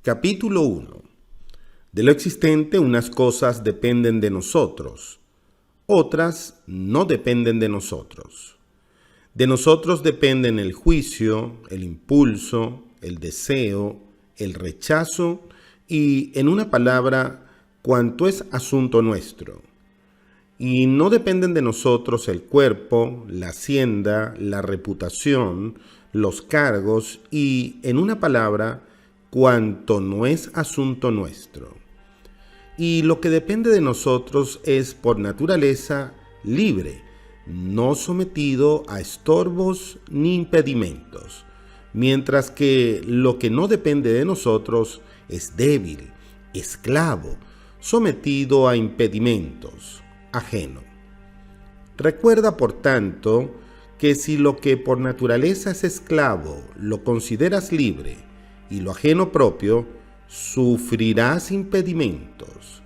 Capítulo 1. De lo existente, unas cosas dependen de nosotros, otras no dependen de nosotros. De nosotros dependen el juicio, el impulso, el deseo, el rechazo y, en una palabra, cuanto es asunto nuestro. Y no dependen de nosotros el cuerpo, la hacienda, la reputación, los cargos y, en una palabra, cuanto no es asunto nuestro. Y lo que depende de nosotros es, por naturaleza, libre, no sometido a estorbos ni impedimentos, mientras que lo que no depende de nosotros es débil, esclavo, sometido a impedimentos, ajeno. Recuerda, por tanto, que si lo que por naturaleza es esclavo lo consideras libre y lo ajeno propio, sufrirás impedimentos,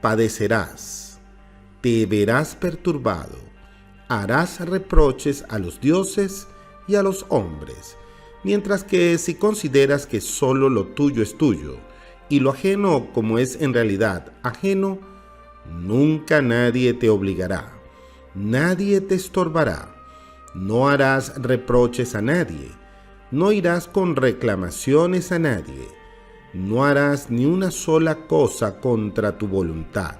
padecerás, te verás perturbado, harás reproches a los dioses y a los hombres, mientras que si consideras que solo lo tuyo es tuyo y lo ajeno como es en realidad ajeno, nunca nadie te obligará, nadie te estorbará, no harás reproches a nadie, no irás con reclamaciones a nadie, no harás ni una sola cosa contra tu voluntad,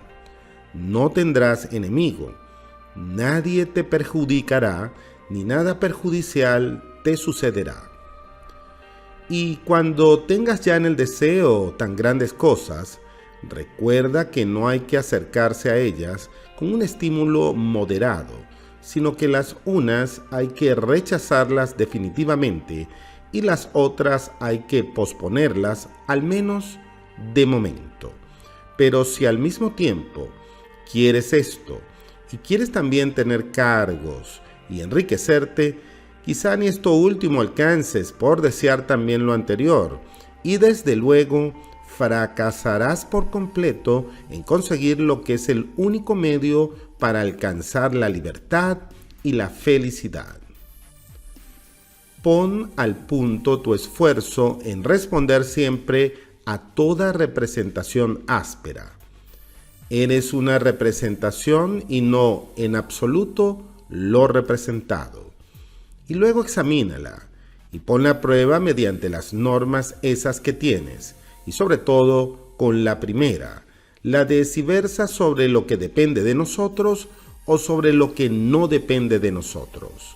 no tendrás enemigo, nadie te perjudicará, ni nada perjudicial te sucederá. Y cuando tengas ya en el deseo tan grandes cosas, recuerda que no hay que acercarse a ellas con un estímulo moderado, sino que las unas hay que rechazarlas definitivamente y las otras hay que posponerlas, al menos de momento. Pero si al mismo tiempo quieres esto y quieres también tener cargos y enriquecerte, quizá ni esto último alcances por desear también lo anterior, y desde luego fracasarás por completo en conseguir lo que es el único medio para alcanzar la libertad y la felicidad. Pon al punto tu esfuerzo en responder siempre a toda representación áspera. Eres una representación y no en absoluto lo representado. Y luego examínala y ponla a prueba mediante las normas esas que tienes, y sobre todo con la primera, la de si versa sobre lo que depende de nosotros o sobre lo que no depende de nosotros.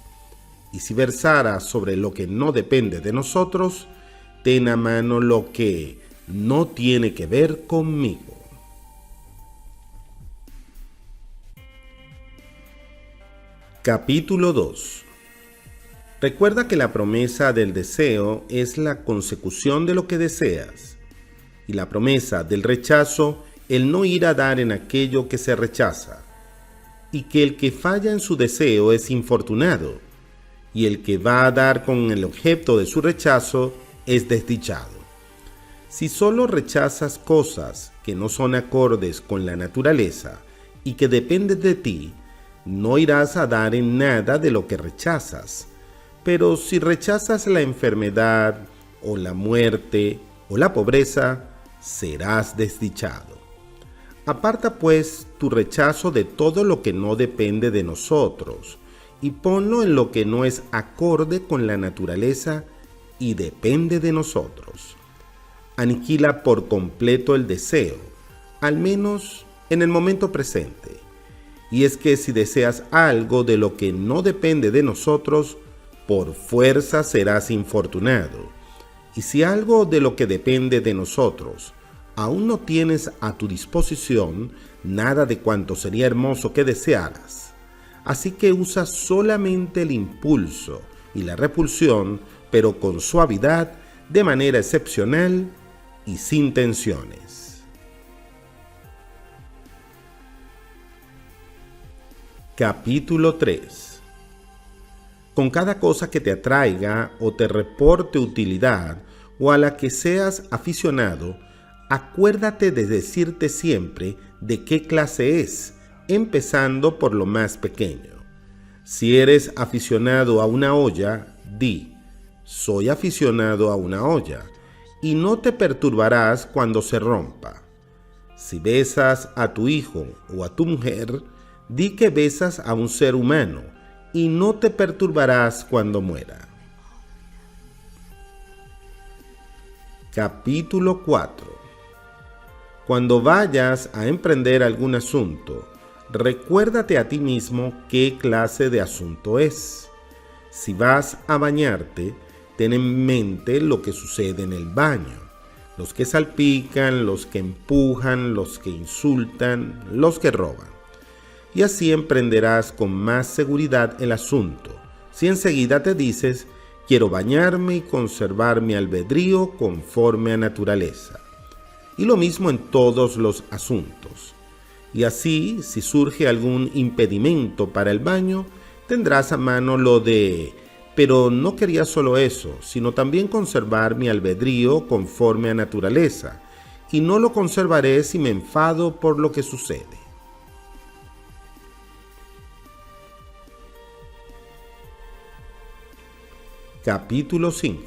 Y si versara sobre lo que no depende de nosotros, ten a mano lo que no tiene que ver conmigo. Capítulo 2. Recuerda que la promesa del deseo es la consecución de lo que deseas, y la promesa del rechazo el no ir a dar en aquello que se rechaza, y que el que falla en su deseo es infortunado, y el que va a dar con el objeto de su rechazo es desdichado. Si solo rechazas cosas que no son acordes con la naturaleza y que dependen de ti, no irás a dar en nada de lo que rechazas. Pero si rechazas la enfermedad, o la muerte, o la pobreza, serás desdichado. Aparta pues tu rechazo de todo lo que no depende de nosotros, y ponlo en lo que no es acorde con la naturaleza y depende de nosotros. Aniquila por completo el deseo, al menos en el momento presente. Y es que si deseas algo de lo que no depende de nosotros, por fuerza serás infortunado. Y si algo de lo que depende de nosotros aún no tienes a tu disposición, nada de cuanto sería hermoso que desearas. Así que usa solamente el impulso y la repulsión, pero con suavidad, de manera excepcional y sin tensiones. Capítulo 3. Con cada cosa que te atraiga o te reporte utilidad o a la que seas aficionado, acuérdate de decirte siempre de qué clase es, empezando por lo más pequeño. Si eres aficionado a una olla, di, soy aficionado a una olla, y no te perturbarás cuando se rompa. Si besas a tu hijo o a tu mujer, di que besas a un ser humano, y no te perturbarás cuando muera. Capítulo 4. Cuando vayas a emprender algún asunto, recuérdate a ti mismo qué clase de asunto es. Si vas a bañarte, ten en mente lo que sucede en el baño: los que salpican, los que empujan, los que insultan, los que roban. Y así emprenderás con más seguridad el asunto, si enseguida te dices: quiero bañarme y conservar mi albedrío conforme a naturaleza. Y lo mismo en todos los asuntos. Y así, si surge algún impedimento para el baño, tendrás a mano lo de: pero no quería solo eso, sino también conservar mi albedrío conforme a naturaleza, y no lo conservaré si me enfado por lo que sucede. Capítulo 5.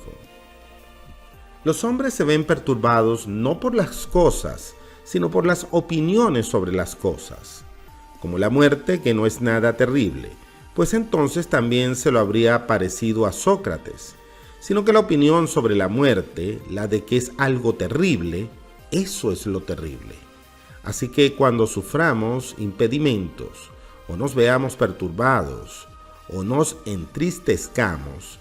Los hombres se ven perturbados no por las cosas, sino por las opiniones sobre las cosas, como la muerte, que no es nada terrible, pues entonces también se lo habría parecido a Sócrates, sino que la opinión sobre la muerte, la de que es algo terrible, eso es lo terrible. Así que cuando suframos impedimentos, o nos veamos perturbados, o nos entristezcamos,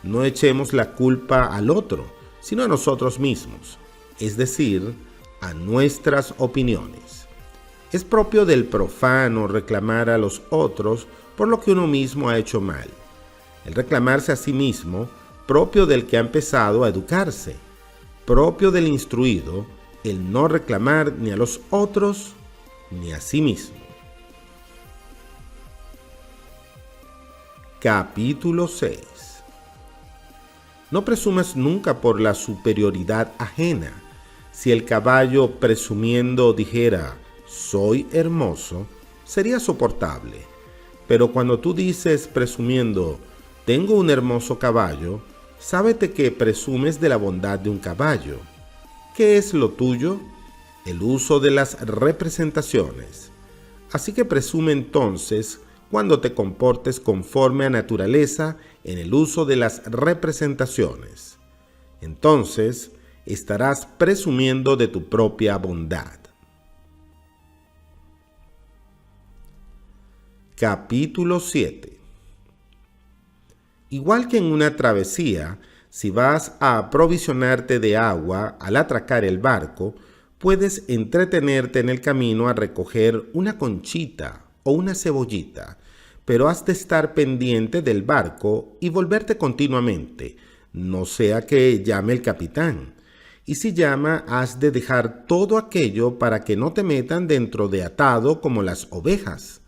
no echemos la culpa al otro, sino a nosotros mismos, es decir, a nuestras opiniones. Es propio del profano reclamar a los otros por lo que uno mismo ha hecho mal. El reclamarse a sí mismo, propio del que ha empezado a educarse. Propio del instruido, el no reclamar ni a los otros ni a sí mismo. Capítulo 6. No presumas nunca por la superioridad ajena. Si el caballo presumiendo dijera: soy hermoso, sería soportable. Pero cuando tú dices presumiendo: tengo un hermoso caballo, sábete que presumes de la bondad de un caballo. ¿Qué es lo tuyo? El uso de las representaciones. Así que presume entonces cuando te comportes conforme a naturaleza en el uso de las representaciones. Entonces estarás presumiendo de tu propia bondad. Capítulo 7. Igual que en una travesía, si vas a aprovisionarte de agua al atracar el barco, puedes entretenerte en el camino a recoger una conchita o una cebollita, pero has de estar pendiente del barco y volverte continuamente, no sea que llame el capitán. Y si llama, has de dejar todo aquello para que no te metan dentro de atado como las ovejas.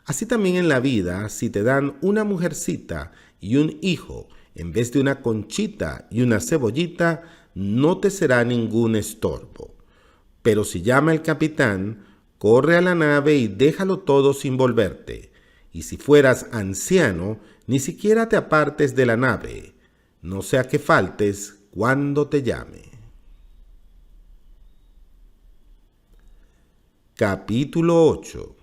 Así también en la vida, si te dan una mujercita y un hijo, en vez de una conchita y una cebollita, no te será ningún estorbo. Pero si llama el capitán, corre a la nave y déjalo todo sin volverte. Y si fueras anciano, ni siquiera te apartes de la nave, no sea que faltes cuando te llame. Capítulo 8.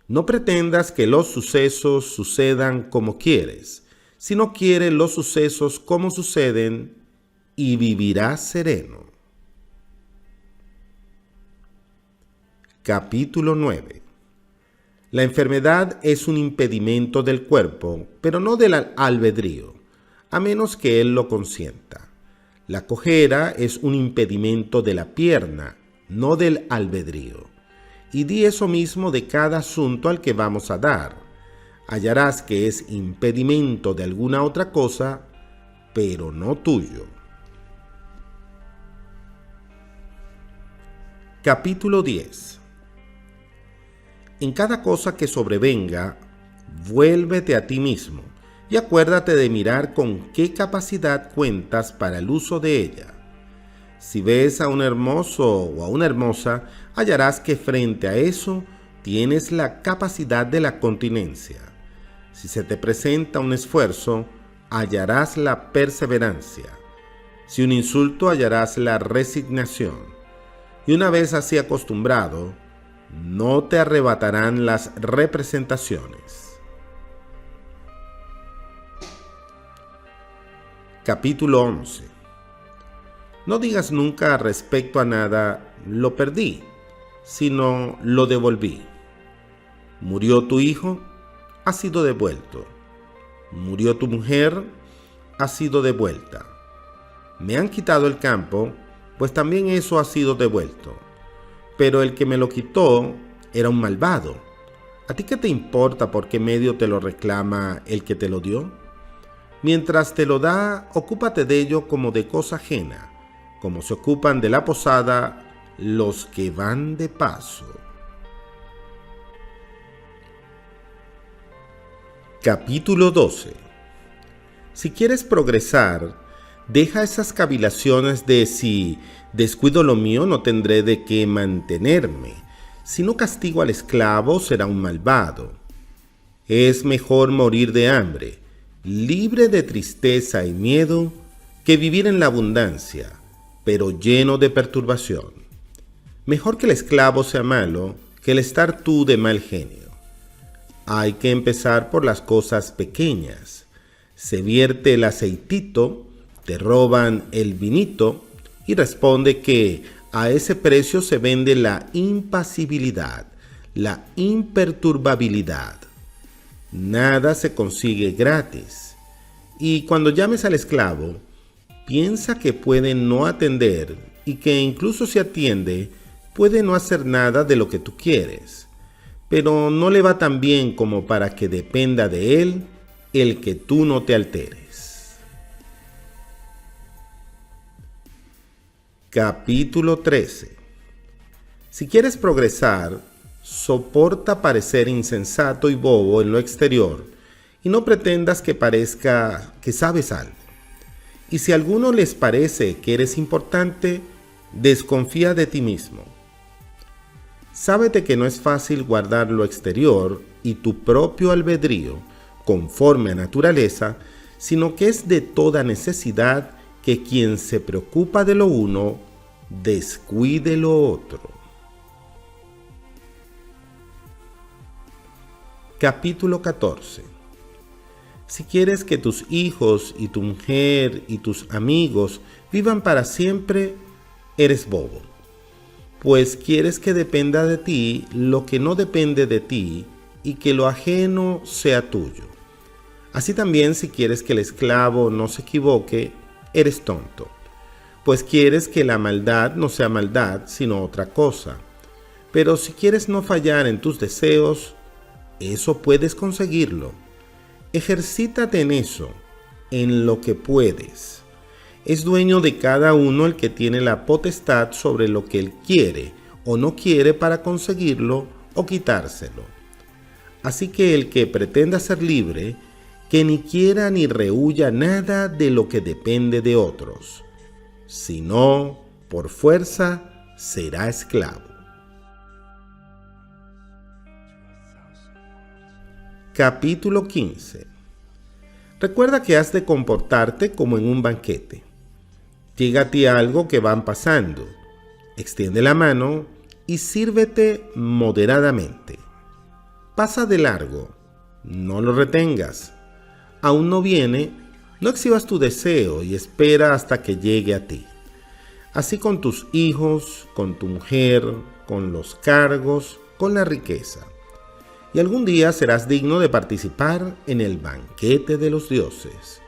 No pretendas que los sucesos sucedan como quieres, sino quiere los sucesos como suceden y vivirás sereno. Capítulo 9. La enfermedad es un impedimento del cuerpo, pero no del albedrío, a menos que él lo consienta. La cojera es un impedimento de la pierna, no del albedrío. Y di eso mismo de cada asunto al que vamos a dar. Hallarás que es impedimento de alguna otra cosa, pero no tuyo. Capítulo 10. En cada cosa que sobrevenga, vuélvete a ti mismo y acuérdate de mirar con qué capacidad cuentas para el uso de ella. Si ves a un hermoso o a una hermosa, hallarás que frente a eso tienes la capacidad de la continencia. Si se te presenta un esfuerzo, hallarás la perseverancia. Si un insulto hallarás la resignación, y una vez así acostumbrado, no te arrebatarán las representaciones. Capítulo 11. No digas nunca respecto a nada, lo perdí, sino lo devolví. Murió tu hijo, ha sido devuelto. Murió tu mujer, ha sido devuelta. Me han quitado el campo, pues también eso ha sido devuelto. Pero el que me lo quitó era un malvado. ¿A ti qué te importa por qué medio te lo reclama el que te lo dio? Mientras te lo da, ocúpate de ello como de cosa ajena, como se ocupan de la posada los que van de paso. Capítulo 12. Si quieres progresar, deja esas cavilaciones de si descuido lo mío no tendré de qué mantenerme, si no castigo al esclavo será un malvado. Es mejor morir de hambre, libre de tristeza y miedo, que vivir en la abundancia, pero lleno de perturbación. Mejor que el esclavo sea malo, que el estar tú de mal genio. Hay que empezar por las cosas pequeñas. Se vierte el aceitito, te roban el vinito y responde que a ese precio se vende la impasibilidad, la imperturbabilidad. Nada se consigue gratis. Y cuando llames al esclavo, piensa que puede no atender y que incluso si atiende, puede no hacer nada de lo que tú quieres. Pero no le va tan bien como para que dependa de él el que tú no te alteres. Capítulo 13. Si quieres progresar, soporta parecer insensato y bobo en lo exterior y no pretendas que parezca que sabes algo. Y si a alguno les parece que eres importante, desconfía de ti mismo. Sábete que no es fácil guardar lo exterior y tu propio albedrío conforme a naturaleza, sino que es de toda necesidad que quien se preocupa de lo uno, descuide lo otro. Capítulo 14. Si quieres que tus hijos y tu mujer y tus amigos vivan para siempre, eres bobo. Pues quieres que dependa de ti lo que no depende de ti y que lo ajeno sea tuyo. Así también si quieres que el esclavo no se equivoque, eres tonto. Pues quieres que la maldad no sea maldad sino otra cosa. Pero si quieres no fallar en tus deseos, eso puedes conseguirlo. Ejercítate en eso, en lo que puedes. Es dueño de cada uno el que tiene la potestad sobre lo que él quiere o no quiere para conseguirlo o quitárselo. Así que el que pretenda ser libre, que ni quiera ni rehuya nada de lo que depende de otros. Si no, por fuerza, será esclavo. Capítulo 15. Recuerda que has de comportarte como en un banquete. Llega a ti algo que van pasando. Extiende la mano y sírvete moderadamente. Pasa de largo, no lo retengas. Aún no viene, no exhibas tu deseo y espera hasta que llegue a ti. Así con tus hijos, con tu mujer, con los cargos, con la riqueza. Y algún día serás digno de participar en el banquete de los dioses.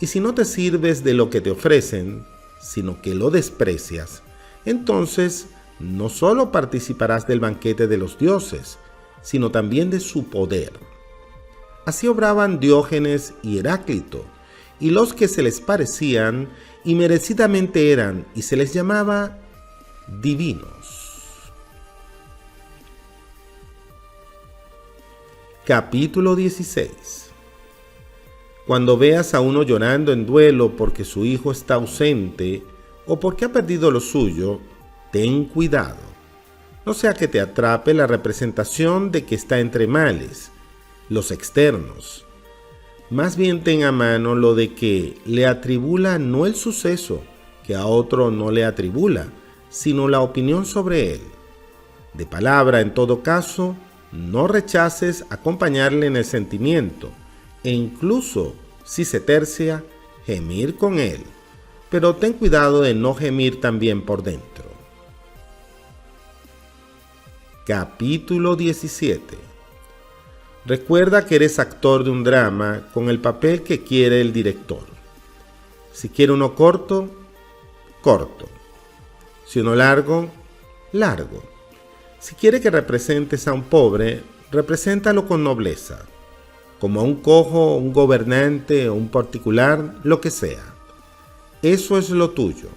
Y si no te sirves de lo que te ofrecen, sino que lo desprecias, entonces no solo participarás del banquete de los dioses, sino también de su poder. Así obraban Diógenes y Heráclito, y los que se les parecían, y merecidamente eran, y se les llamaba divinos. Capítulo 16. Cuando veas a uno llorando en duelo porque su hijo está ausente o porque ha perdido lo suyo, ten cuidado. No sea que te atrape la representación de que está entre males, los externos. Más bien ten a mano lo de que le atribula no el suceso, que a otro no le atribula, sino la opinión sobre él. De palabra, en todo caso, no rechaces acompañarle en el sentimiento, e incluso, si se tercia, gemir con él. Pero ten cuidado de no gemir también por dentro. Capítulo 17. Recuerda que eres actor de un drama con el papel que quiere el director. Si quiere uno corto, corto. Si uno largo, largo. Si quiere que representes a un pobre, represéntalo con nobleza, como a un cojo, un gobernante o un particular, lo que sea. Eso es lo tuyo.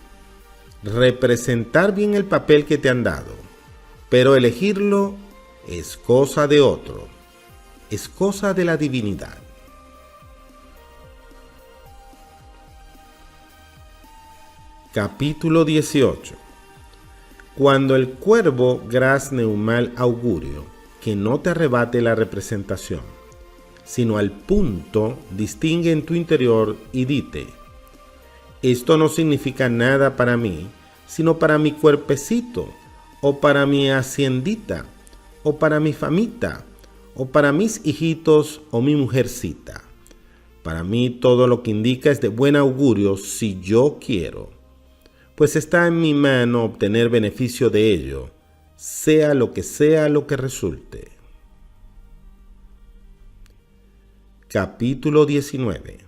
Representar bien el papel que te han dado, pero elegirlo es cosa de otro, es cosa de la divinidad. Capítulo 18. Cuando el cuervo grazne un mal augurio, que no te arrebate la representación, sino al punto distingue en tu interior y dite: esto no significa nada para mí, sino para mi cuerpecito, o para mi haciendita, o para mi famita, o para mis hijitos o mi mujercita. Para mí todo lo que indica es de buen augurio si yo quiero, pues está en mi mano obtener beneficio de ello, sea lo que resulte. Capítulo 19.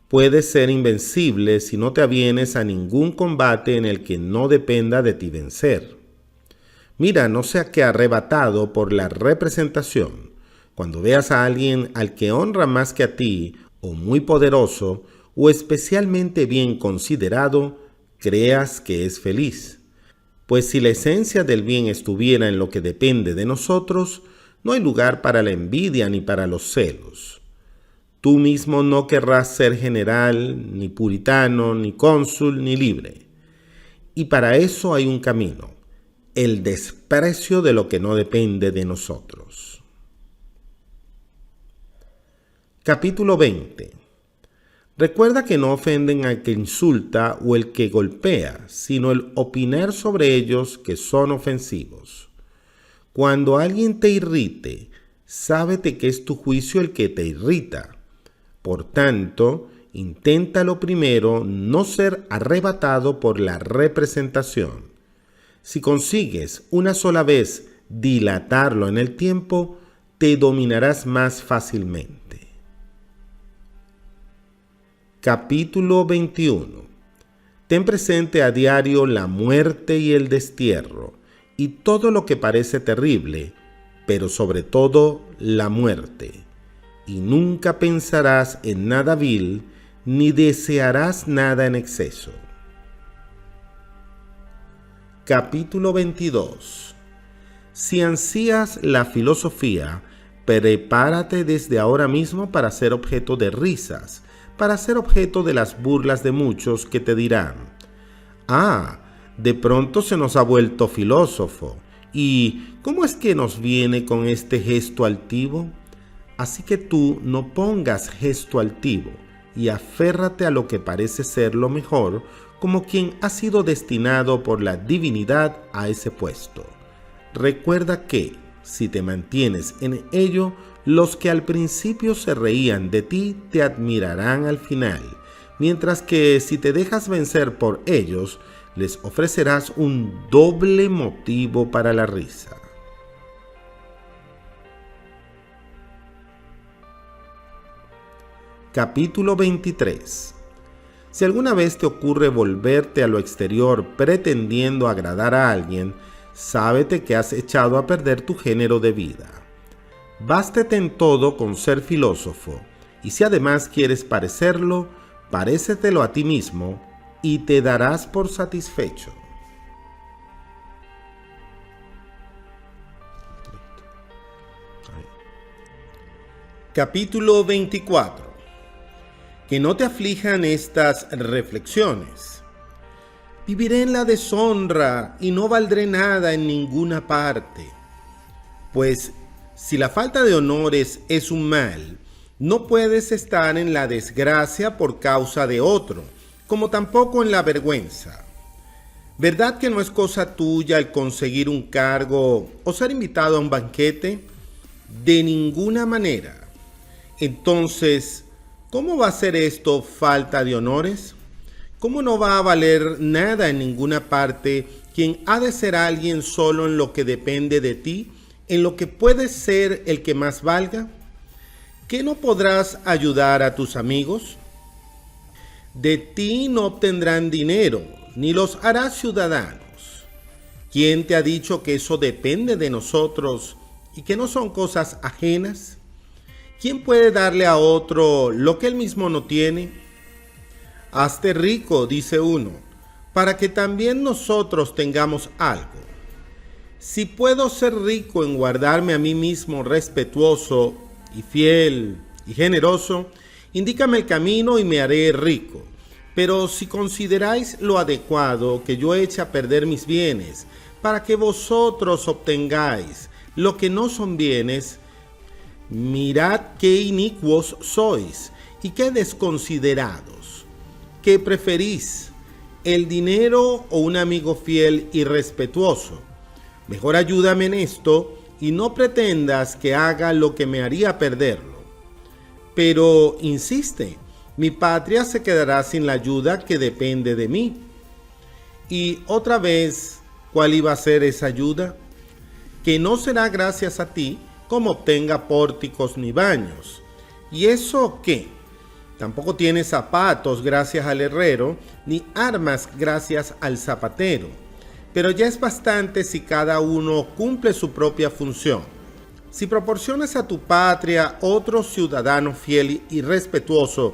Puedes ser invencible si no te avienes a ningún combate en el que no dependa de ti vencer. Mira, no sea que arrebatado por la representación, cuando veas a alguien al que honra más que a ti, o muy poderoso, o especialmente bien considerado, creas que es feliz. Pues si la esencia del bien estuviera en lo que depende de nosotros, no hay lugar para la envidia ni para los celos. Tú mismo no querrás ser general, ni puritano, ni cónsul, ni libre. Y para eso hay un camino: el desprecio de lo que no depende de nosotros. Capítulo 20. Recuerda que no ofenden al que insulta o el que golpea, sino el opinar sobre ellos que son ofensivos. Cuando alguien te irrite, sábete que es tu juicio el que te irrita. Por tanto, inténtalo primero no ser arrebatado por la representación. Si consigues una sola vez dilatarlo en el tiempo, te dominarás más fácilmente. Capítulo 21. Ten presente a diario la muerte y el destierro, y todo lo que parece terrible, pero sobre todo la muerte. Y nunca pensarás en nada vil, ni desearás nada en exceso. Capítulo 22. Si ansías la filosofía, prepárate desde ahora mismo para ser objeto de risas, para ser objeto de las burlas de muchos que te dirán: ah, de pronto se nos ha vuelto filósofo, ¿y cómo es que nos viene con este gesto altivo? Así que tú no pongas gesto altivo y aférrate a lo que parece ser lo mejor, como quien ha sido destinado por la divinidad a ese puesto. Recuerda que, si te mantienes en ello, los que al principio se reían de ti te admirarán al final, mientras que si te dejas vencer por ellos, les ofrecerás un doble motivo para la risa. Capítulo 23. Si alguna vez te ocurre volverte a lo exterior pretendiendo agradar a alguien, sábete que has echado a perder tu género de vida. Bástete en todo con ser filósofo, y si además quieres parecerlo, parécetelo a ti mismo y te darás por satisfecho. Capítulo 24. Que no te aflijan estas reflexiones. Viviré en la deshonra y no valdré nada en ninguna parte. Pues si la falta de honores es un mal, No puedes estar en la desgracia por causa de otro, como tampoco en la vergüenza. ¿Verdad que no es cosa tuya el conseguir un cargo o ser invitado a un banquete? De ninguna manera. Entonces, ¿cómo va a ser esto falta de honores? ¿Cómo no va a valer nada en ninguna parte quien ha de ser alguien solo en lo que depende de ti, en lo que puedes ser el que más valga? ¿Qué no podrás ayudar a tus amigos? De ti no obtendrán dinero, ni los harás ciudadanos. ¿Quién te ha dicho que eso depende de nosotros y que no son cosas ajenas? ¿Quién puede darle a otro lo que él mismo no tiene? Hazte rico, dice uno, para que también nosotros tengamos algo. Si puedo ser rico en guardarme a mí mismo respetuoso y fiel y generoso, indícame el camino y me haré rico. Pero si consideráis lo adecuado que yo eche a perder mis bienes, para que vosotros obtengáis lo que no son bienes, mirad qué inicuos sois y qué desconsiderados. ¿Qué preferís, el dinero o un amigo fiel y respetuoso? Mejor ayúdame en esto y no pretendas que haga lo que me haría perderlo. Pero insiste, mi patria se quedará sin la ayuda que depende de mí. Y otra vez, ¿cuál iba a ser esa ayuda? Que no será gracias a ti como obtenga pórticos ni baños. ¿Y eso qué? Tampoco tiene zapatos gracias al herrero, ni armas gracias al zapatero. Pero ya es bastante si cada uno cumple su propia función. Si proporcionas a tu patria otro ciudadano fiel y respetuoso,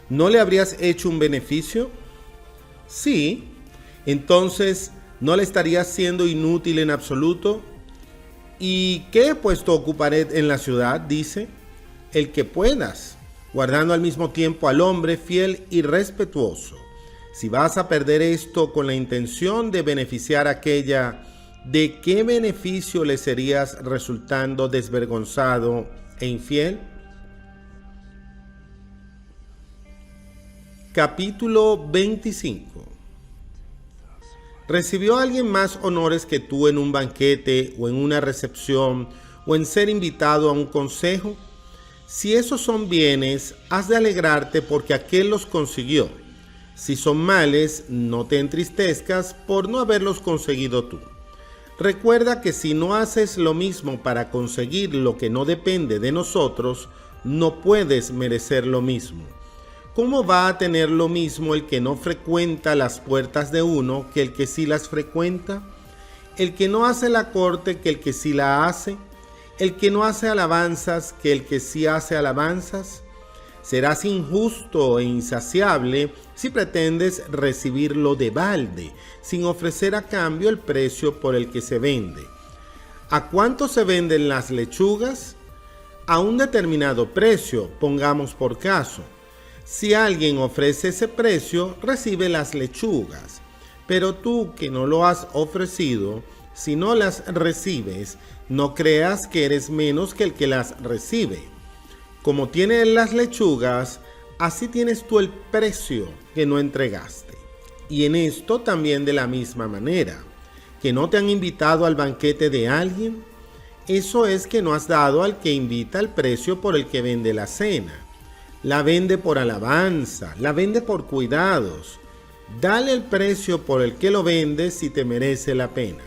¿no le habrías hecho un beneficio? Sí, entonces ¿no le estarías siendo inútil en absoluto? ¿Y qué puesto ocuparé en la ciudad? Dice, el que puedas, guardando al mismo tiempo al hombre fiel y respetuoso. Si vas a perder esto con la intención de beneficiar a aquella, ¿de qué beneficio le serías resultando desvergonzado e infiel? Capítulo 25. ¿Recibió alguien más honores que tú en un banquete o en una recepción o en ser invitado a un consejo? Si esos son bienes, has de alegrarte porque aquel los consiguió. Si son males, no te entristezcas por no haberlos conseguido tú. Recuerda que si no haces lo mismo para conseguir lo que no depende de nosotros, no puedes merecer lo mismo. ¿Cómo va a tener lo mismo el que no frecuenta las puertas de uno que el que sí las frecuenta? ¿El que no hace la corte que el que sí la hace? ¿El que no hace alabanzas que el que sí hace alabanzas? Serás injusto e insaciable si pretendes recibirlo de balde, sin ofrecer a cambio el precio por el que se vende. ¿A cuánto se venden las lechugas? A un determinado precio, pongamos por caso. Si alguien ofrece ese precio, recibe las lechugas. Pero tú que no lo has ofrecido, si no las recibes, no creas que eres menos que el que las recibe. Como tiene las lechugas, así tienes tú el precio que no entregaste. Y en esto también de la misma manera, que no te han invitado al banquete de alguien, eso es que no has dado al que invita el precio por el que vende la cena. La vende por alabanza, la vende por cuidados. Dale el precio por el que lo vende si te merece la pena.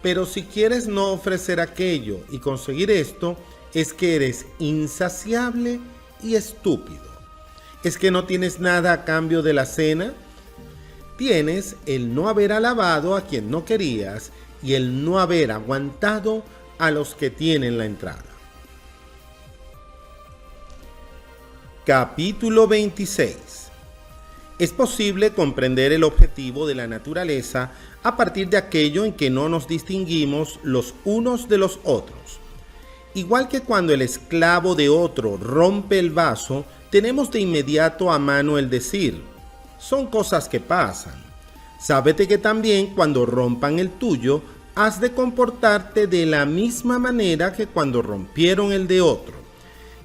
Pero si quieres no ofrecer aquello y conseguir esto, es que eres insaciable y estúpido. ¿Es que no tienes nada a cambio de la cena? Tienes el no haber alabado a quien no querías y el no haber aguantado a los que tienen la entrada. Capítulo 26. Es posible comprender el objetivo de la naturaleza a partir de aquello en que no nos distinguimos los unos de los otros. Igual que cuando el esclavo de otro rompe el vaso, tenemos de inmediato a mano el decir, son cosas que pasan. Sábete que también cuando rompan el tuyo, has de comportarte de la misma manera que cuando rompieron el de otro.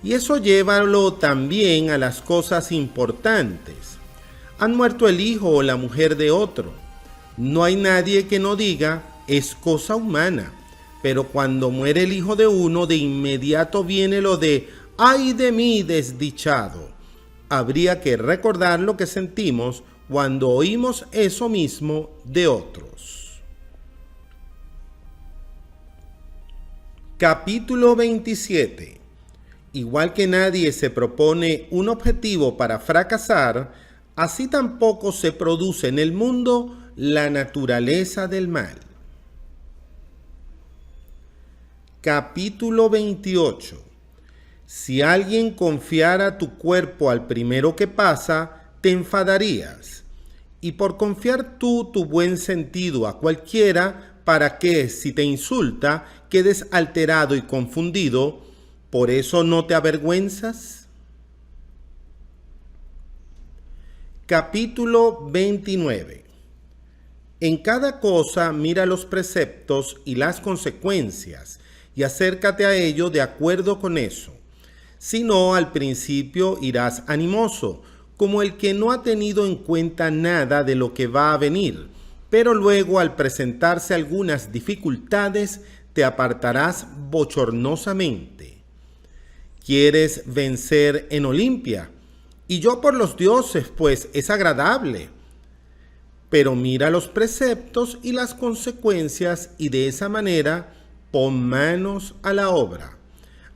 Y eso llévalo también a las cosas importantes. Han muerto el hijo o la mujer de otro. No hay nadie que no diga, es cosa humana. Pero cuando muere el hijo de uno, de inmediato viene lo de, ¡ay de mí, desdichado! Habría que recordar lo que sentimos cuando oímos eso mismo de otros. Capítulo 27. Igual que nadie se propone un objetivo para fracasar, así tampoco se produce en el mundo la naturaleza del mal. Capítulo 28. Si alguien confiara tu cuerpo al primero que pasa, te enfadarías. Y por confiar tú tu buen sentido a cualquiera, para que, si te insulta, quedes alterado y confundido, ¿por eso no te avergüenzas? Capítulo 29. En cada cosa mira los preceptos y las consecuencias, y acércate a ello de acuerdo con eso. Si no, al principio irás animoso, como el que no ha tenido en cuenta nada de lo que va a venir, pero luego al presentarse algunas dificultades, te apartarás bochornosamente. ¿Quieres vencer en Olimpia? Y yo por los dioses, pues es agradable. Pero mira los preceptos y las consecuencias y de esa manera pon manos a la obra.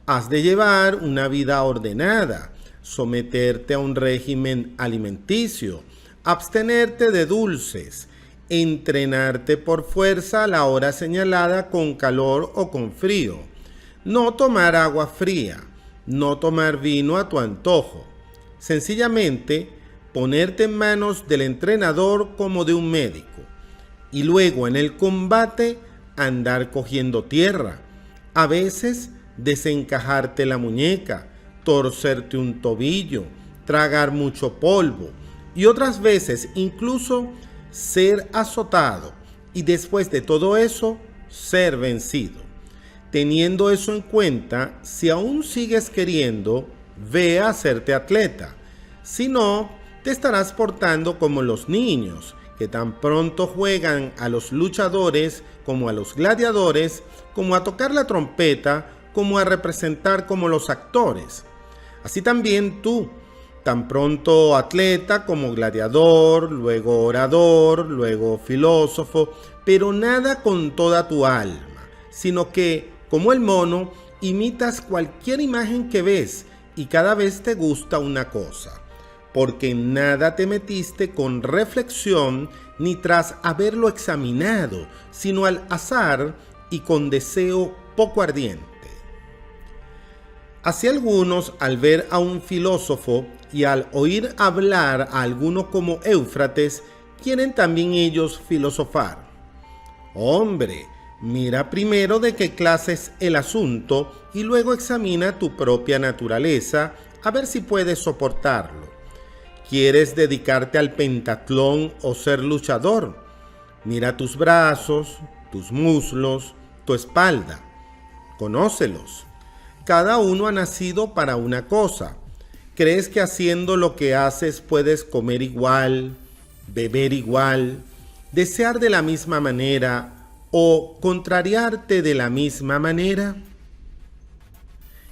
Has de llevar una vida ordenada, someterte a un régimen alimenticio, abstenerte de dulces, entrenarte por fuerza a la hora señalada con calor o con frío, no tomar agua fría, no tomar vino a tu antojo. Sencillamente, ponerte en manos del entrenador como de un médico, y luego en el combate andar cogiendo tierra, a veces desencajarte la muñeca, torcerte un tobillo, tragar mucho polvo, y otras veces incluso ser azotado, y después de todo eso, ser vencido. Teniendo eso en cuenta, si aún sigues queriendo, ve a hacerte atleta. Si no, te estarás portando como los niños, que tan pronto juegan a los luchadores como a los gladiadores, como a tocar la trompeta, como a representar como los actores. Así también tú, tan pronto atleta como gladiador, luego orador, luego filósofo, pero nada con toda tu alma, sino que, como el mono, imitas cualquier imagen que ves y cada vez te gusta una cosa, porque en nada te metiste con reflexión ni tras haberlo examinado, sino al azar y con deseo poco ardiente. Así algunos, al ver a un filósofo y al oír hablar a alguno como Éufrates, quieren también ellos filosofar. Hombre, mira primero de qué clase es el asunto y luego examina tu propia naturaleza a ver si puedes soportarlo. ¿Quieres dedicarte al pentatlón o ser luchador? Mira tus brazos, tus muslos, tu espalda. Conócelos. Cada uno ha nacido para una cosa. ¿Crees que haciendo lo que haces puedes comer igual, beber igual, desear de la misma manera o contrariarte de la misma manera?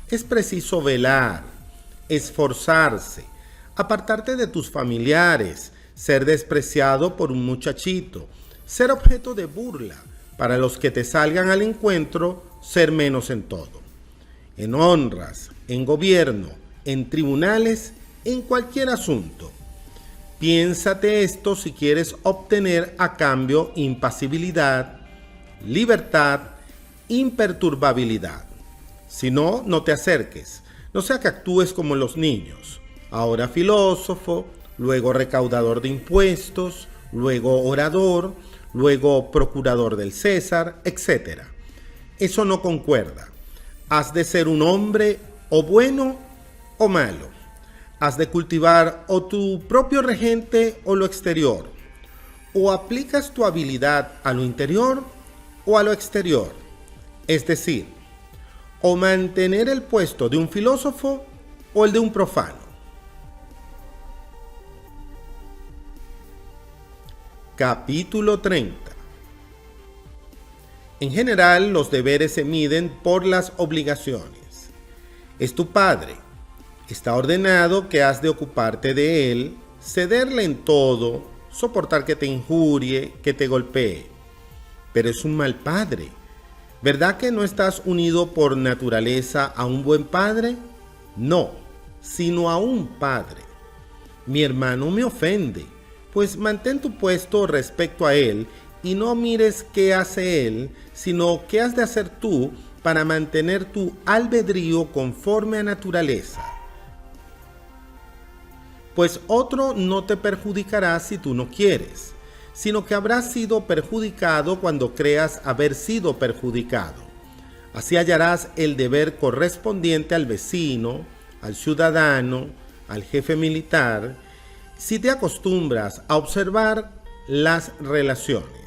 Es preciso velar, esforzarse, apartarte de tus familiares, ser despreciado por un muchachito, ser objeto de burla, para los que te salgan al encuentro, ser menos en todo. En honras, en gobierno, en tribunales, en cualquier asunto. Piénsate esto si quieres obtener a cambio impasibilidad, libertad, imperturbabilidad. Si no, no te acerques, no sea que actúes como los niños. Ahora filósofo, luego recaudador de impuestos, luego orador, luego procurador del César, etc. Eso no concuerda. Has de ser un hombre o bueno o malo. Has de cultivar o tu propio regente o lo exterior. O aplicas tu habilidad a lo interior o a lo exterior. Es decir, o mantener el puesto de un filósofo o el de un profano. Capítulo 30. En general, los deberes se miden por las obligaciones. Es tu padre. Está ordenado que has de ocuparte de él, cederle en todo, soportar que te injurie, que te golpee. Pero es un mal padre. ¿Verdad que no estás unido por naturaleza a un buen padre? No, sino a un padre. Mi hermano me ofende, pues mantén tu puesto respecto a él y no mires qué hace él, sino qué has de hacer tú para mantener tu albedrío conforme a naturaleza. Pues otro no te perjudicará si tú no quieres, sino que habrás sido perjudicado cuando creas haber sido perjudicado. Así hallarás el deber correspondiente al vecino, al ciudadano, al jefe militar, si te acostumbras a observar las relaciones.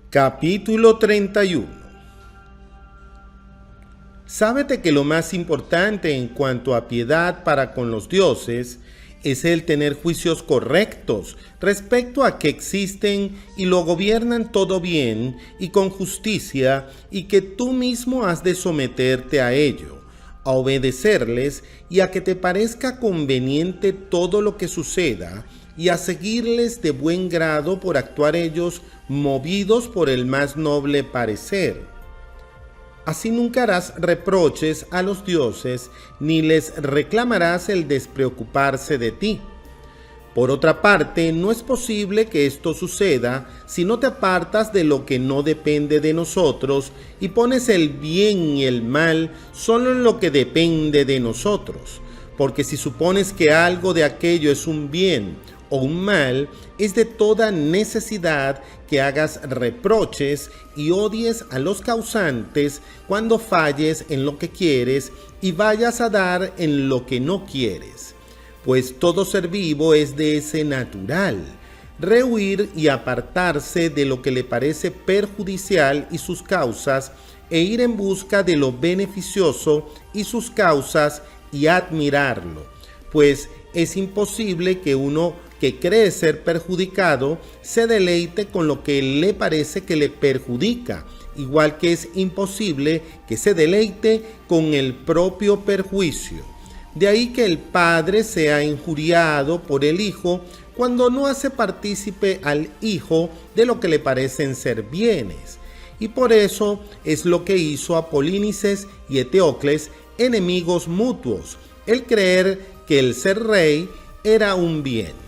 Capítulo 31. Sábete que lo más importante en cuanto a piedad para con los dioses es el tener juicios correctos respecto a que existen y lo gobiernan todo bien y con justicia, y que tú mismo has de someterte a ello, a obedecerles y a que te parezca conveniente todo lo que suceda, y a seguirles de buen grado por actuar ellos movidos por el más noble parecer. Así nunca harás reproches a los dioses, ni les reclamarás el despreocuparse de ti. Por otra parte, no es posible que esto suceda si no te apartas de lo que no depende de nosotros y pones el bien y el mal solo en lo que depende de nosotros. Porque si supones que algo de aquello es un bien o un mal, es de toda necesidad que hagas reproches y odies a los causantes cuando falles en lo que quieres y vayas a dar en lo que no quieres. Pues todo ser vivo es de ese natural, rehuir y apartarse de lo que le parece perjudicial y sus causas, e ir en busca de lo beneficioso y sus causas y admirarlo. Pues es imposible que uno que cree ser perjudicado se deleite con lo que le parece que le perjudica, igual que es imposible que se deleite con el propio perjuicio. De ahí que el padre sea injuriado por el hijo cuando no hace partícipe al hijo de lo que le parecen ser bienes. Y por eso es lo que hizo a Polínices y Eteocles, enemigos mutuos, el creer que el ser rey era un bien.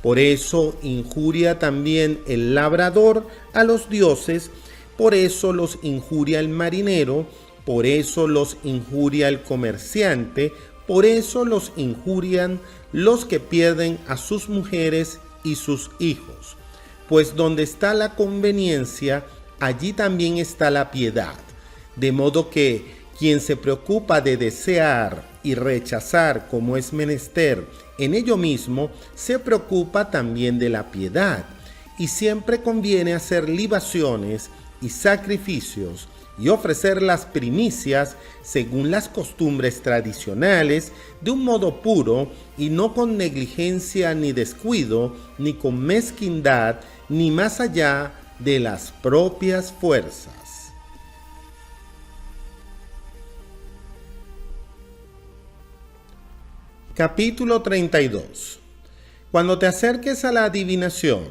Por eso injuria también el labrador a los dioses, por eso los injuria el marinero, por eso los injuria el comerciante, por eso los injurian los que pierden a sus mujeres y sus hijos. Pues donde está la conveniencia, allí también está la piedad. De modo que quien se preocupa de desear y rechazar como es menester en ello mismo, se preocupa también de la piedad, y siempre conviene hacer libaciones y sacrificios y ofrecer las primicias según las costumbres tradicionales, de un modo puro y no con negligencia ni descuido, ni con mezquindad, ni más allá de las propias fuerzas. Capítulo 32. Cuando te acerques a la adivinación,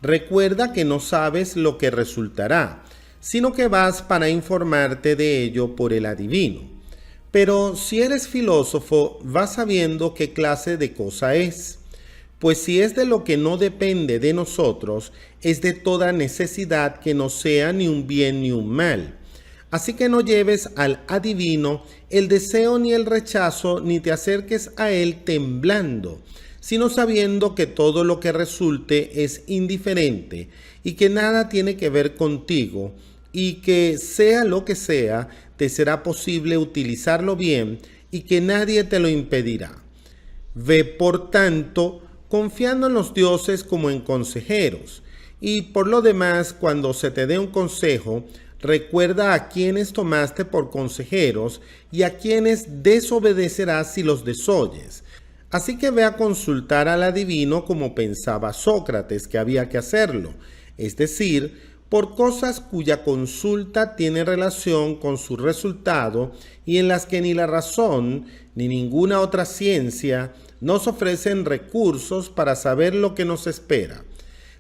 recuerda que no sabes lo que resultará, sino que vas para informarte de ello por el adivino. Pero si eres filósofo, vas sabiendo qué clase de cosa es. Pues si es de lo que no depende de nosotros, es de toda necesidad que no sea ni un bien ni un mal. Así que no lleves al adivino el deseo ni el rechazo, ni te acerques a él temblando, sino sabiendo que todo lo que resulte es indiferente y que nada tiene que ver contigo, y que sea lo que sea, te será posible utilizarlo bien y que nadie te lo impedirá. Ve, por tanto, confiando en los dioses como en consejeros, y por lo demás, cuando se te dé un consejo, Recuerda a quienes tomaste por consejeros y a quienes desobedecerás si los desoyes. Así que ve a consultar al adivino como pensaba Sócrates que había que hacerlo, es decir, por cosas cuya consulta tiene relación con su resultado y en las que ni la razón ni ninguna otra ciencia nos ofrecen recursos para saber lo que nos espera.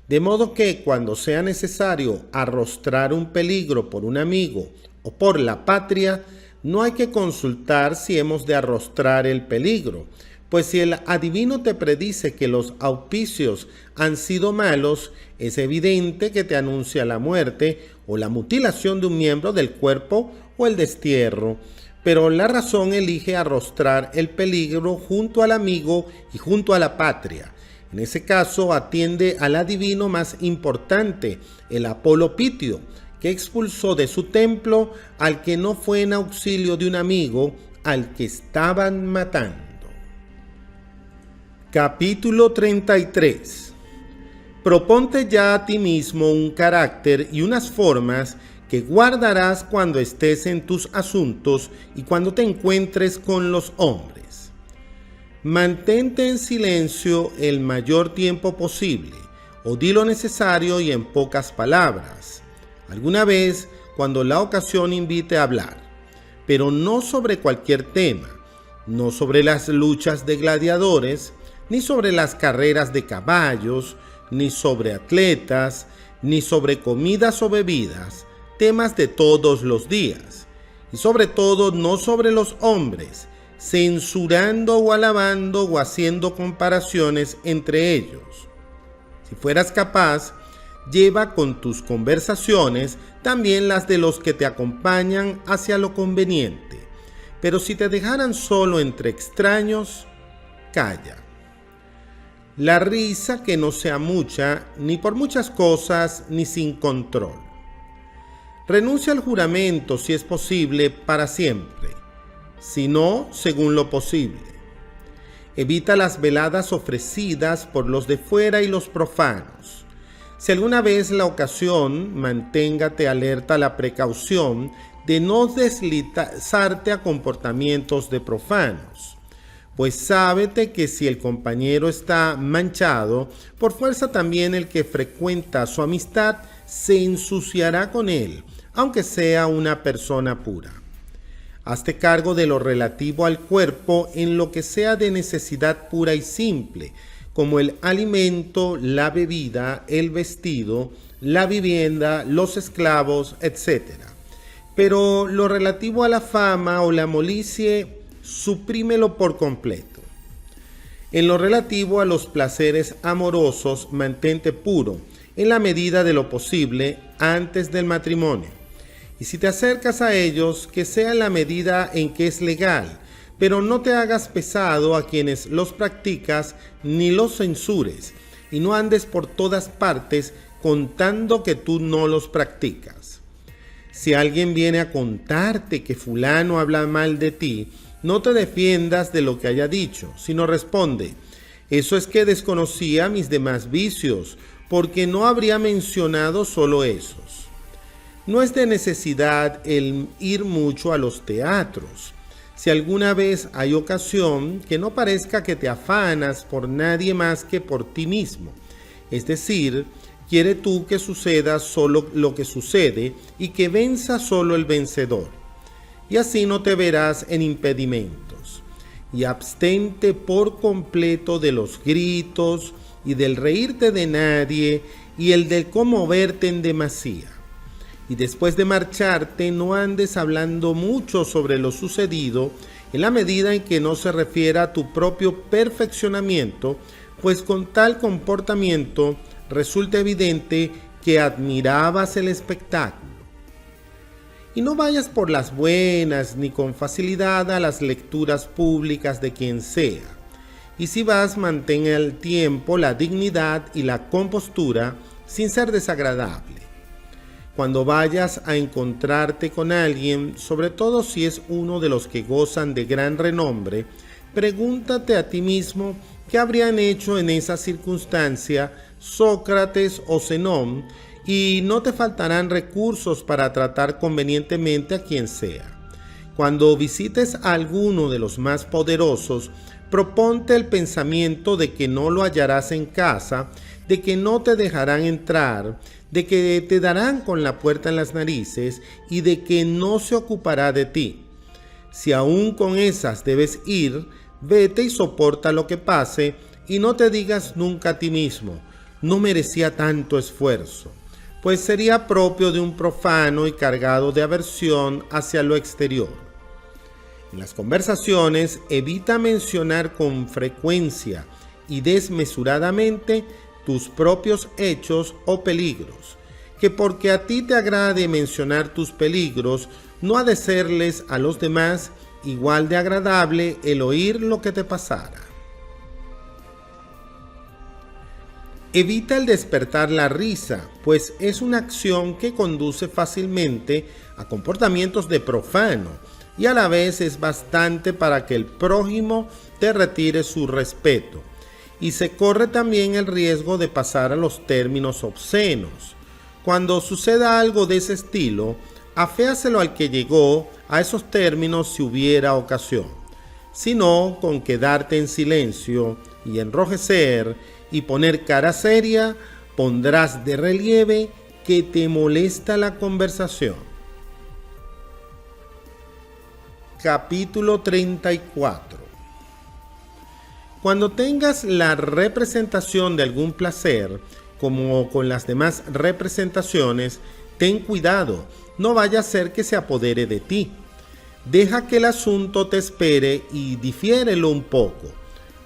De modo que cuando sea necesario arrostrar un peligro por un amigo o por la patria, no hay que consultar si hemos de arrostrar el peligro, pues si el adivino te predice que los auspicios han sido malos, es evidente que te anuncia la muerte o la mutilación de un miembro del cuerpo o el destierro. Pero la razón elige arrostrar el peligro junto al amigo y junto a la patria. En ese caso atiende al adivino más importante, el Apolo Pitio, que expulsó de su templo al que no fue en auxilio de un amigo al que estaban matando. Capítulo 33. Proponte ya a ti mismo un carácter y unas formas que guardarás cuando estés en tus asuntos y cuando te encuentres con los hombres. Mantente en silencio el mayor tiempo posible, o di lo necesario y en pocas palabras, alguna vez cuando la ocasión invite a hablar, pero no sobre cualquier tema, no sobre las luchas de gladiadores, ni sobre las carreras de caballos, ni sobre atletas, ni sobre comidas o bebidas, temas de todos los días, y sobre todo no sobre los hombres, censurando o alabando o haciendo comparaciones entre ellos. Si fueras capaz, lleva con tus conversaciones también las de los que te acompañan hacia lo conveniente, pero si te dejaran solo entre extraños, calla. La risa que no sea mucha, ni por muchas cosas, ni sin control. Renuncia al juramento, si es posible, para siempre, si no, según lo posible. Evita las veladas ofrecidas por los de fuera y los profanos. Si alguna vez la ocasión, manténgate alerta a la precaución de no deslizarte a comportamientos de profanos. Pues sábete que si el compañero está manchado, por fuerza también el que frecuenta su amistad se ensuciará con él, aunque sea una persona pura. Hazte cargo de lo relativo al cuerpo en lo que sea de necesidad pura y simple, como el alimento, la bebida, el vestido, la vivienda, los esclavos, etc. Pero lo relativo a la fama o la molicie, suprímelo por completo. En lo relativo a los placeres amorosos, mantente puro, en la medida de lo posible, antes del matrimonio. Y si te acercas a ellos, que sea en la medida en que es legal, pero no te hagas pesado a quienes los practicas, ni los censures, y no andes por todas partes contando que tú no los practicas. Si alguien viene a contarte que fulano habla mal de ti, no te defiendas de lo que haya dicho, sino responde: eso es que desconocía mis demás vicios, porque no habría mencionado solo esos. No es de necesidad el ir mucho a los teatros. Si alguna vez hay ocasión, que no parezca que te afanas por nadie más que por ti mismo. Es decir, quiere tú que suceda solo lo que sucede y que venza solo el vencedor. Y así no te verás en impedimentos. Y abstente por completo de los gritos y del reírte de nadie y el de conmoverte en demasía. Y después de marcharte no andes hablando mucho sobre lo sucedido en la medida en que no se refiera a tu propio perfeccionamiento, pues con tal comportamiento resulta evidente que admirabas el espectáculo. Y no vayas por las buenas ni con facilidad a las lecturas públicas de quien sea. Y si vas, mantén al tiempo la dignidad y la compostura sin ser desagradable. Cuando vayas a encontrarte con alguien, sobre todo si es uno de los que gozan de gran renombre, pregúntate a ti mismo qué habrían hecho en esa circunstancia Sócrates o Zenón, y no te faltarán recursos para tratar convenientemente a quien sea. Cuando visites a alguno de los más poderosos, proponte el pensamiento de que no lo hallarás en casa, de que no te dejarán entrar, de que te darán con la puerta en las narices y de que no se ocupará de ti. Si aún con esas debes ir, vete y soporta lo que pase y no te digas nunca a ti mismo, no merecía tanto esfuerzo, pues sería propio de un profano y cargado de aversión hacia lo exterior. En las conversaciones, evita mencionar con frecuencia y desmesuradamente tus propios hechos o peligros, que porque a ti te agrade mencionar tus peligros, no ha de serles a los demás igual de agradable el oír lo que te pasara. Evita el despertar la risa, pues es una acción que conduce fácilmente a comportamientos de profano y a la vez es bastante para que el prójimo te retire su respeto. Y se corre también el riesgo de pasar a los términos obscenos. Cuando suceda algo de ese estilo, aféaselo al que llegó a esos términos si hubiera ocasión. Si no, con quedarte en silencio y enrojecer y poner cara seria, pondrás de relieve que te molesta la conversación. Capítulo 34. Cuando tengas la representación de algún placer, como con las demás representaciones, ten cuidado, no vaya a ser que se apodere de ti. Deja que el asunto te espere y difiérelo un poco.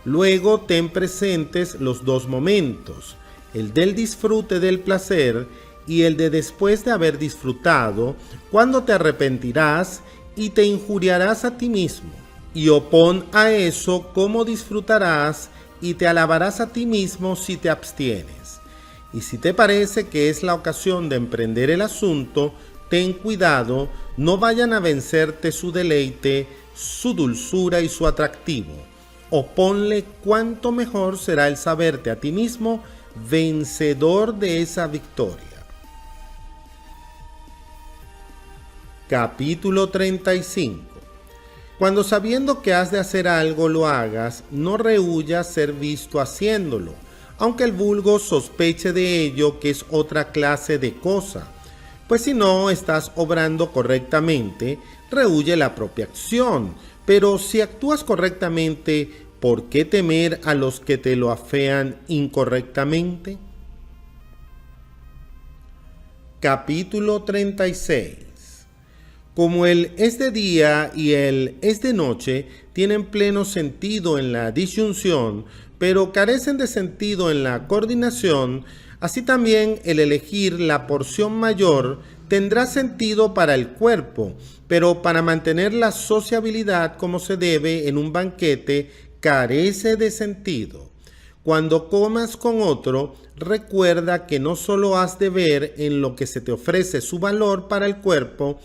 Luego ten presentes los dos momentos, el del disfrute del placer y el de después de haber disfrutado, cuando te arrepentirás y te injuriarás a ti mismo. Y opón a eso cómo disfrutarás y te alabarás a ti mismo si te abstienes. Y si te parece que es la ocasión de emprender el asunto, ten cuidado, no vayan a vencerte su deleite, su dulzura y su atractivo. Oponle cuánto mejor será el saberte a ti mismo vencedor de esa victoria. Capítulo 35. Cuando sabiendo que has de hacer algo lo hagas, no rehuyas ser visto haciéndolo, aunque el vulgo sospeche de ello que es otra clase de cosa, pues si no estás obrando correctamente, rehuye la propia acción, pero si actúas correctamente, ¿por qué temer a los que te lo afean incorrectamente? Capítulo 36. Como el es de día y el es de noche tienen pleno sentido en la disyunción, pero carecen de sentido en la coordinación, así también el elegir la porción mayor tendrá sentido para el cuerpo, pero para mantener la sociabilidad como se debe en un banquete carece de sentido. Cuando comas con otro, recuerda que no solo has de ver en lo que se te ofrece su valor para el cuerpo,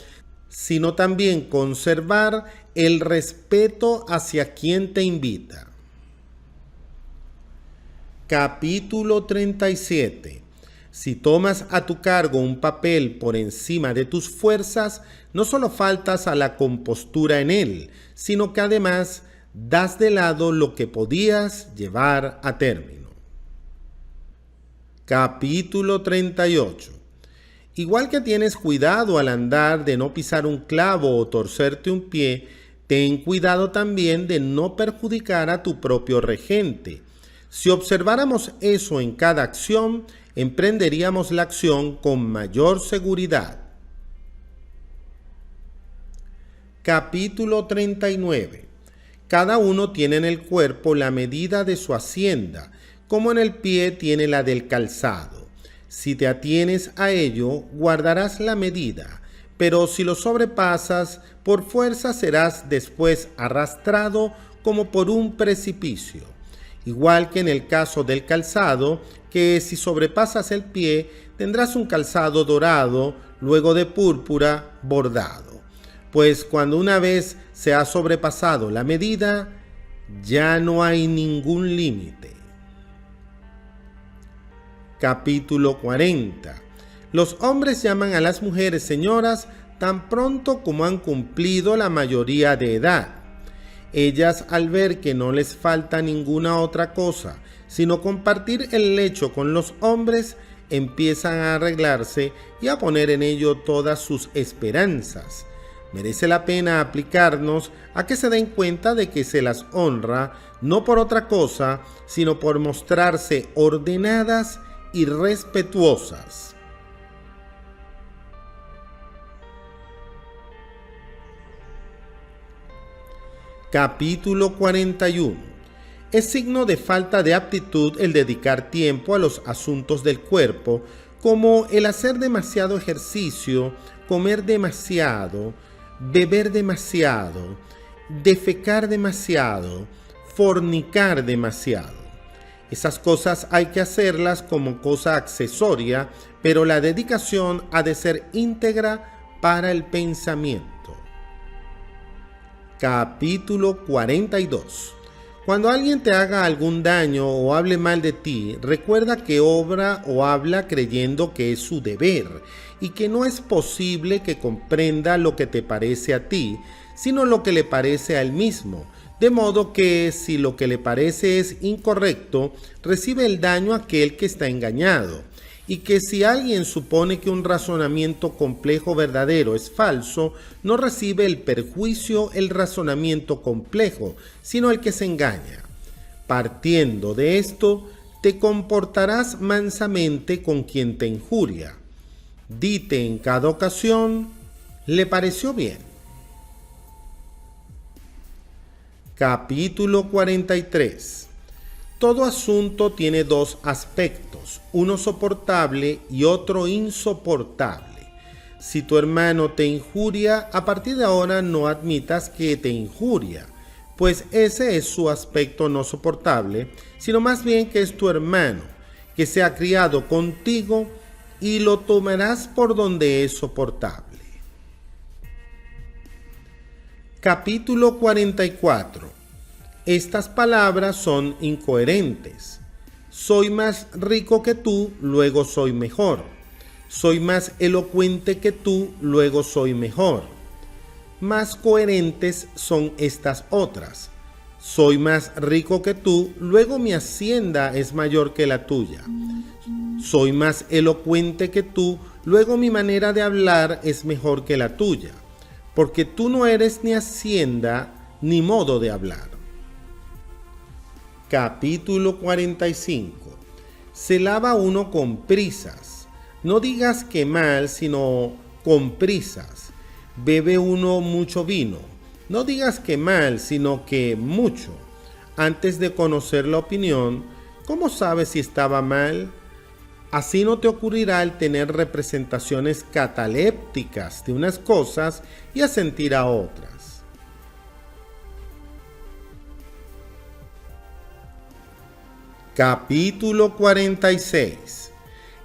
sino también conservar el respeto hacia quien te invita. Capítulo 37. Si tomas a tu cargo un papel por encima de tus fuerzas, no solo faltas a la compostura en él, sino que además das de lado lo que podías llevar a término. Capítulo 38. Igual que tienes cuidado al andar de no pisar un clavo o torcerte un pie, ten cuidado también de no perjudicar a tu propio regente. Si observáramos eso en cada acción, emprenderíamos la acción con mayor seguridad. Capítulo 39. Cada uno tiene en el cuerpo la medida de su hacienda, como en el pie tiene la del calzado. Si te atienes a ello, guardarás la medida, pero si lo sobrepasas, por fuerza serás después arrastrado como por un precipicio. Igual que en el caso del calzado, que si sobrepasas el pie, tendrás un calzado dorado, luego de púrpura bordado. Pues cuando una vez se ha sobrepasado la medida, ya no hay ningún límite. Capítulo 40. Los hombres llaman a las mujeres señoras tan pronto como han cumplido la mayoría de edad. Ellas, al ver que no les falta ninguna otra cosa, sino compartir el lecho con los hombres, empiezan a arreglarse y a poner en ello todas sus esperanzas. Merece la pena aplicarnos a que se den cuenta de que se las honra no por otra cosa, sino por mostrarse ordenadas y respetuosas. Capítulo 41. Es signo de falta de aptitud el dedicar tiempo a los asuntos del cuerpo, como el hacer demasiado ejercicio, comer demasiado, beber demasiado, defecar demasiado, fornicar demasiado. Esas cosas hay que hacerlas como cosa accesoria, pero la dedicación ha de ser íntegra para el pensamiento. Capítulo 42. Cuando alguien te haga algún daño o hable mal de ti, recuerda que obra o habla creyendo que es su deber y que no es posible que comprenda lo que te parece a ti, sino lo que le parece a él mismo. De modo que si lo que le parece es incorrecto, recibe el daño aquel que está engañado. Y que si alguien supone que un razonamiento complejo verdadero es falso, no recibe el perjuicio el razonamiento complejo, sino el que se engaña. Partiendo de esto, te comportarás mansamente con quien te injuria. Dite en cada ocasión, ¿le pareció bien? Capítulo 43. Todo asunto tiene dos aspectos, uno soportable y otro insoportable. Si tu hermano te injuria, a partir de ahora no admitas que te injuria, pues ese es su aspecto no soportable, sino más bien que es tu hermano, que se ha criado contigo y lo tomarás por donde es soportable. Capítulo 44. Estas palabras son incoherentes. Soy más rico que tú, luego soy mejor. Soy más elocuente que tú, luego soy mejor. Más coherentes son estas otras. Soy más rico que tú, luego mi hacienda es mayor que la tuya. Soy más elocuente que tú, luego mi manera de hablar es mejor que la tuya. Porque tú no eres ni hacienda ni modo de hablar. Capítulo 45. Se lava uno con prisas. No digas que mal, sino con prisas. Bebe uno mucho vino. No digas que mal, sino que mucho. Antes de conocer la opinión, ¿cómo sabes si estaba mal? Así no te ocurrirá el tener representaciones catalépticas de unas cosas y asentir a otras. Capítulo 46.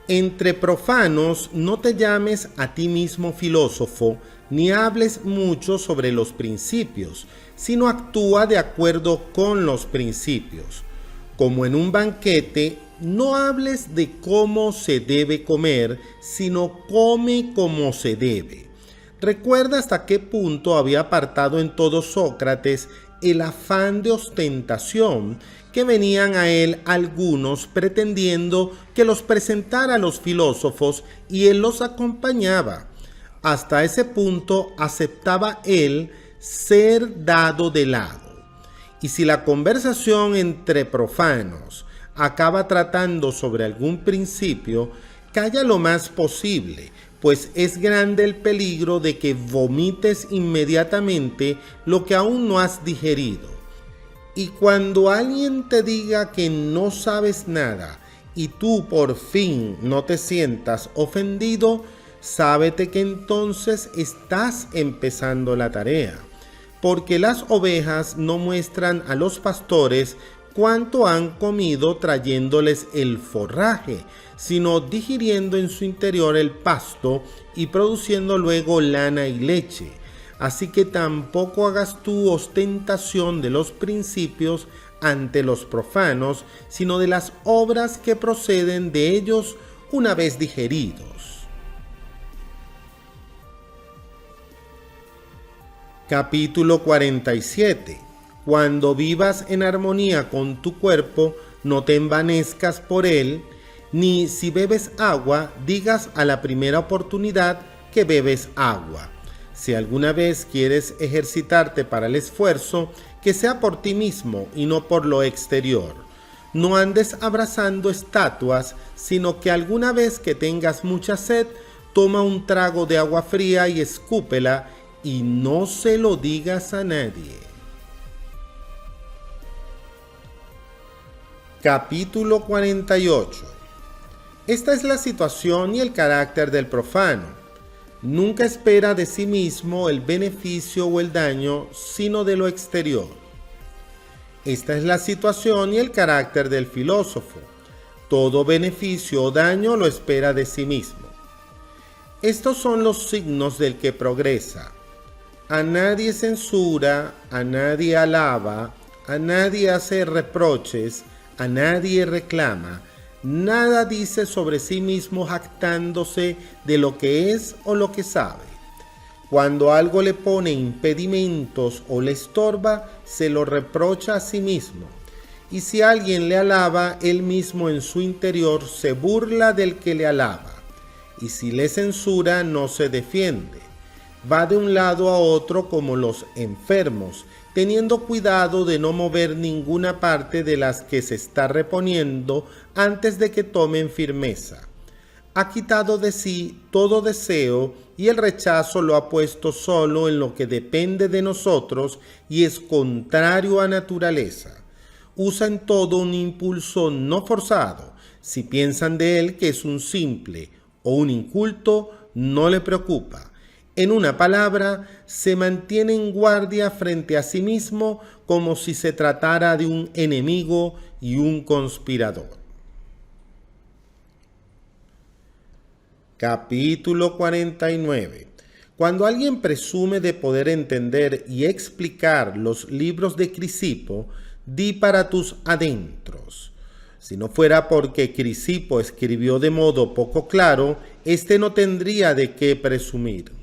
Entre profanos no te llames a ti mismo filósofo, ni hables mucho sobre los principios, sino actúa de acuerdo con los principios. Como en un banquete, no hables de cómo se debe comer, sino come como se debe. Recuerda hasta qué punto había apartado en todo Sócrates el afán de ostentación que venían a él algunos pretendiendo que los presentara a los filósofos y él los acompañaba. Hasta ese punto aceptaba él ser dado de lado. Y si la conversación entre profanos acaba tratando sobre algún principio, calla lo más posible, pues es grande el peligro de que vomites inmediatamente lo que aún no has digerido. Y cuando alguien te diga que no sabes nada y tú por fin no te sientas ofendido, sábete que entonces estás empezando la tarea, porque las ovejas no muestran a los pastores cuánto han comido trayéndoles el forraje, sino digiriendo en su interior el pasto y produciendo luego lana y leche. Así que tampoco hagas tú ostentación de los principios ante los profanos, sino de las obras que proceden de ellos una vez digeridos. Capítulo 47. Cuando vivas en armonía con tu cuerpo, no te envanezcas por él, ni si bebes agua, digas a la primera oportunidad que bebes agua. Si alguna vez quieres ejercitarte para el esfuerzo, que sea por ti mismo y no por lo exterior. No andes abrazando estatuas, sino que alguna vez que tengas mucha sed, toma un trago de agua fría y escúpela, y no se lo digas a nadie. Capítulo 48. Esta es la situación y el carácter del profano. Nunca espera de sí mismo el beneficio o el daño, sino de lo exterior. Esta es la situación y el carácter del filósofo. Todo beneficio o daño lo espera de sí mismo. Estos son los signos del que progresa. A nadie censura, a nadie alaba, a nadie hace reproches, a nadie reclama, nada dice sobre sí mismo jactándose de lo que es o lo que sabe. Cuando algo le pone impedimentos o le estorba, se lo reprocha a sí mismo. Y si alguien le alaba, él mismo en su interior se burla del que le alaba. Y si le censura, no se defiende. Va de un lado a otro como los enfermos, teniendo cuidado de no mover ninguna parte de las que se está reponiendo antes de que tomen firmeza. Ha quitado de sí todo deseo y el rechazo lo ha puesto solo en lo que depende de nosotros y es contrario a naturaleza. Usa en todo un impulso no forzado. Si piensan de él que es un simple o un inculto, no le preocupa. En una palabra, se mantiene en guardia frente a sí mismo como si se tratara de un enemigo y un conspirador. Capítulo 49. Cuando alguien presume de poder entender y explicar los libros de Crisipo, di para tus adentros. Si no fuera porque Crisipo escribió de modo poco claro, éste no tendría de qué presumir.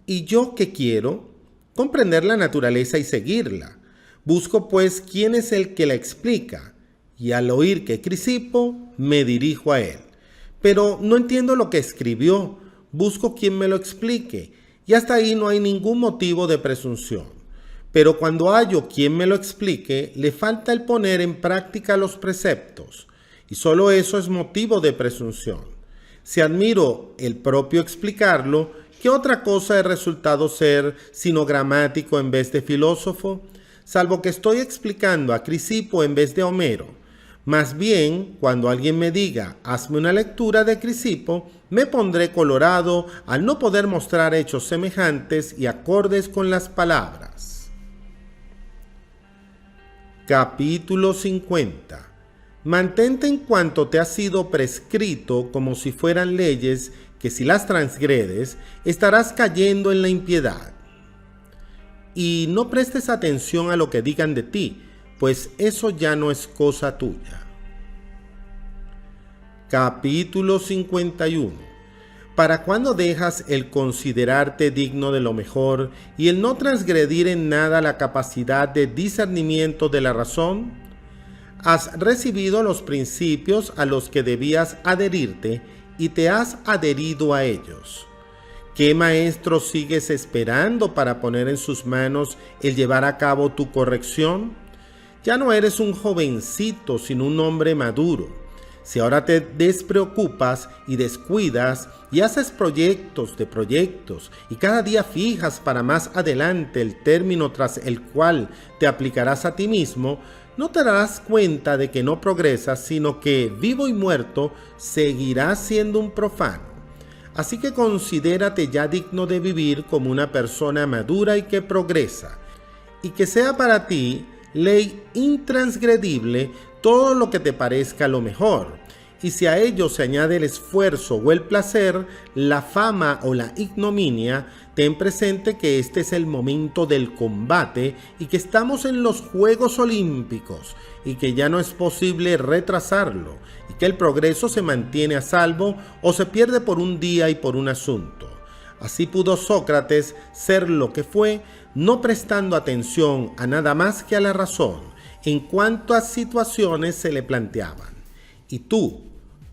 ¿Y yo qué quiero? Comprender la naturaleza y seguirla. Busco pues quién es el que la explica, y al oír que Crisipo, me dirijo a él. Pero no entiendo lo que escribió, busco quien me lo explique, y hasta ahí no hay ningún motivo de presunción. Pero cuando hallo quien me lo explique, le falta el poner en práctica los preceptos, y solo eso es motivo de presunción. Si admiro el propio explicarlo, ¿qué otra cosa he resultado ser sino gramático en vez de filósofo? Salvo que estoy explicando a Crisipo en vez de Homero. Más bien, cuando alguien me diga, hazme una lectura de Crisipo, me pondré colorado al no poder mostrar hechos semejantes y acordes con las palabras. Capítulo 50. Mantente en cuanto te ha sido prescrito como si fueran leyes que si las transgredes, estarás cayendo en la impiedad. Y no prestes atención a lo que digan de ti, pues eso ya no es cosa tuya. Capítulo 51. ¿Para cuándo dejas el considerarte digno de lo mejor y el no transgredir en nada la capacidad de discernimiento de la razón? Has recibido los principios a los que debías adherirte y te has adherido a ellos. ¿Qué maestro sigues esperando para poner en sus manos el llevar a cabo tu corrección? Ya no eres un jovencito, sino un hombre maduro. Si ahora te despreocupas y descuidas y haces proyectos de proyectos y cada día fijas para más adelante el término tras el cual te aplicarás a ti mismo, no te darás cuenta de que no progresas, sino que, vivo y muerto, seguirás siendo un profano. Así que considérate ya digno de vivir como una persona madura y que progresa, y que sea para ti ley intransgredible todo lo que te parezca lo mejor. Y si a ello se añade el esfuerzo o el placer, la fama o la ignominia, ten presente que este es el momento del combate y que estamos en los Juegos Olímpicos y que ya no es posible retrasarlo y que el progreso se mantiene a salvo o se pierde por un día y por un asunto. Así pudo Sócrates ser lo que fue, no prestando atención a nada más que a la razón en cuantas situaciones se le planteaban. Y tú,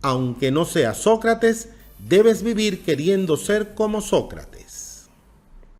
aunque no seas Sócrates, debes vivir queriendo ser como Sócrates.